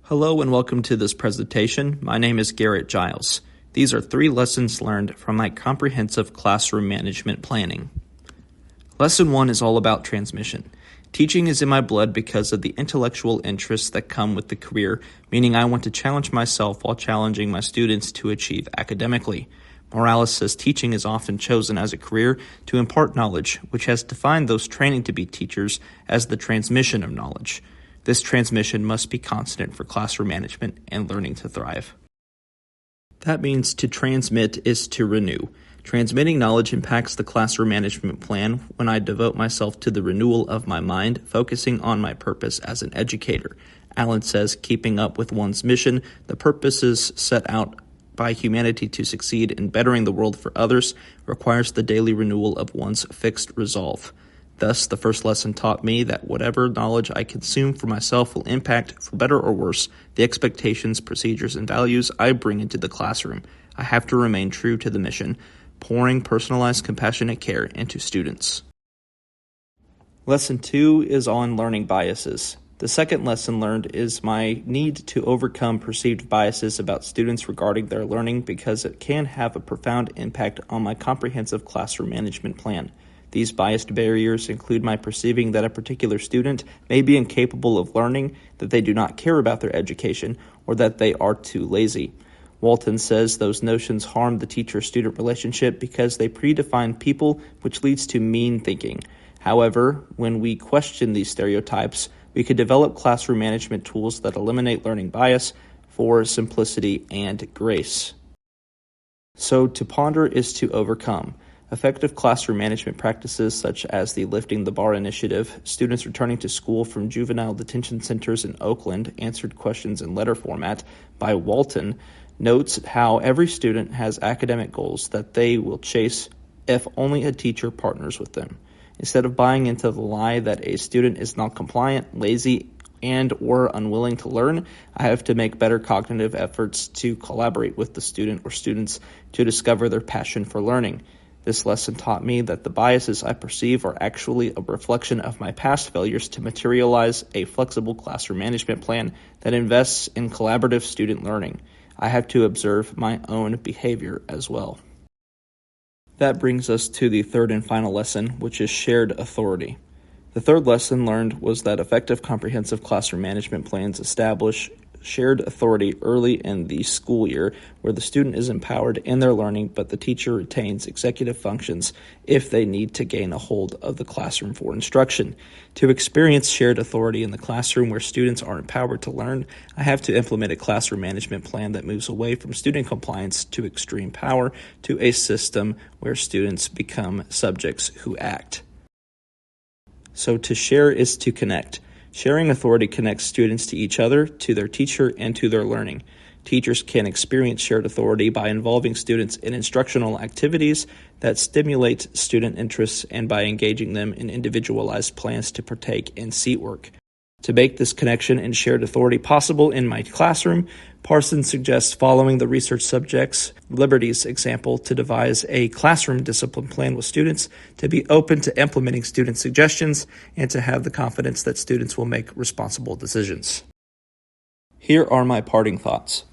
Hello and welcome to this presentation. My name is Garrett Giles. These are 3 lessons learned from my comprehensive classroom management planning. Lesson 1 is all about transmission. Teaching is in my blood because of the intellectual interests that come with the career, meaning I want to challenge myself while challenging my students to achieve academically. Morales says teaching is often chosen as a career to impart knowledge, which has defined those training to be teachers as the transmission of knowledge. This transmission must be constant for classroom management and learning to thrive. That means to transmit is to renew. Transmitting knowledge impacts the classroom management plan when I devote myself to the renewal of my mind, focusing on my purpose as an educator. Allen says keeping up with one's mission, the purposes set out by humanity to succeed in bettering the world for others, requires the daily renewal of one's fixed resolve. Thus, the first lesson taught me that whatever knowledge I consume for myself will impact, for better or worse, the expectations, procedures, and values I bring into the classroom. I have to remain true to the mission, pouring personalized, compassionate care into students. Lesson 2 is on learning biases. The second lesson learned is my need to overcome perceived biases about students regarding their learning because it can have a profound impact on my comprehensive classroom management plan. These biased barriers include my perceiving that a particular student may be incapable of learning, that they do not care about their education, or that they are too lazy. Walton says those notions harm the teacher-student relationship because they predefine people, which leads to mean thinking. However, when we question these stereotypes, we could develop classroom management tools that eliminate learning bias for simplicity and grace. So to ponder is to overcome. Effective classroom management practices such as the Lifting the Bar initiative, students returning to school from juvenile detention centers in Oakland answered questions in letter format by Walton, notes how every student has academic goals that they will chase if only a teacher partners with them. Instead of buying into the lie that a student is non-compliant, lazy, and or unwilling to learn, I have to make better cognitive efforts to collaborate with the student or students to discover their passion for learning. This lesson taught me that the biases I perceive are actually a reflection of my past failures to materialize a flexible classroom management plan that invests in collaborative student learning. I have to observe my own behavior as well. That brings us to the third and final lesson, which is shared authority. The third lesson learned was that effective comprehensive classroom management plans establish shared authority early in the school year where the student is empowered in their learning, but the teacher retains executive functions if they need to gain a hold of the classroom for instruction. To experience shared authority in the classroom where students are empowered to learn, I have to implement a classroom management plan that moves away from student compliance to extreme power to a system where students become subjects who act. So to share is to connect. Sharing authority connects students to each other, to their teacher, and to their learning. Teachers can experience shared authority by involving students in instructional activities that stimulate student interests and by engaging them in individualized plans to partake in seat work. To make this connection and shared authority possible in my classroom, Parsons suggests following the research subject's Liberty's example to devise a classroom discipline plan with students, to be open to implementing student suggestions, and to have the confidence that students will make responsible decisions. Here are my parting thoughts.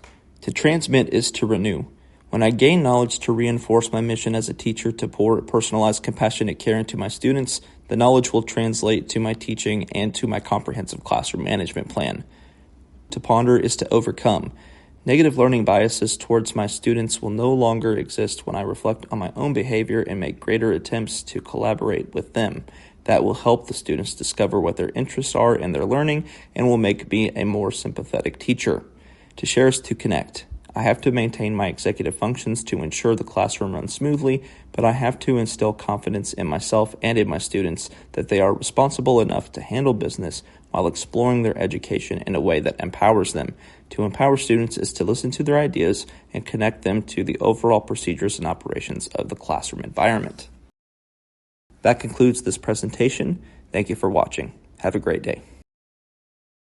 To transmit is to renew. When I gain knowledge to reinforce my mission as a teacher to pour personalized, compassionate care into my students, the knowledge will translate to my teaching and to my comprehensive classroom management plan. To ponder is to overcome. Negative learning biases towards my students will no longer exist when I reflect on my own behavior and make greater attempts to collaborate with them. That will help the students discover what their interests are in their learning and will make me a more sympathetic teacher. To share is to connect. I have to maintain my executive functions to ensure the classroom runs smoothly, but I have to instill confidence in myself and in my students that they are responsible enough to handle business while exploring their education in a way that empowers them. To empower students is to listen to their ideas and connect them to the overall procedures and operations of the classroom environment. That concludes this presentation. Thank you for watching. Have a great day.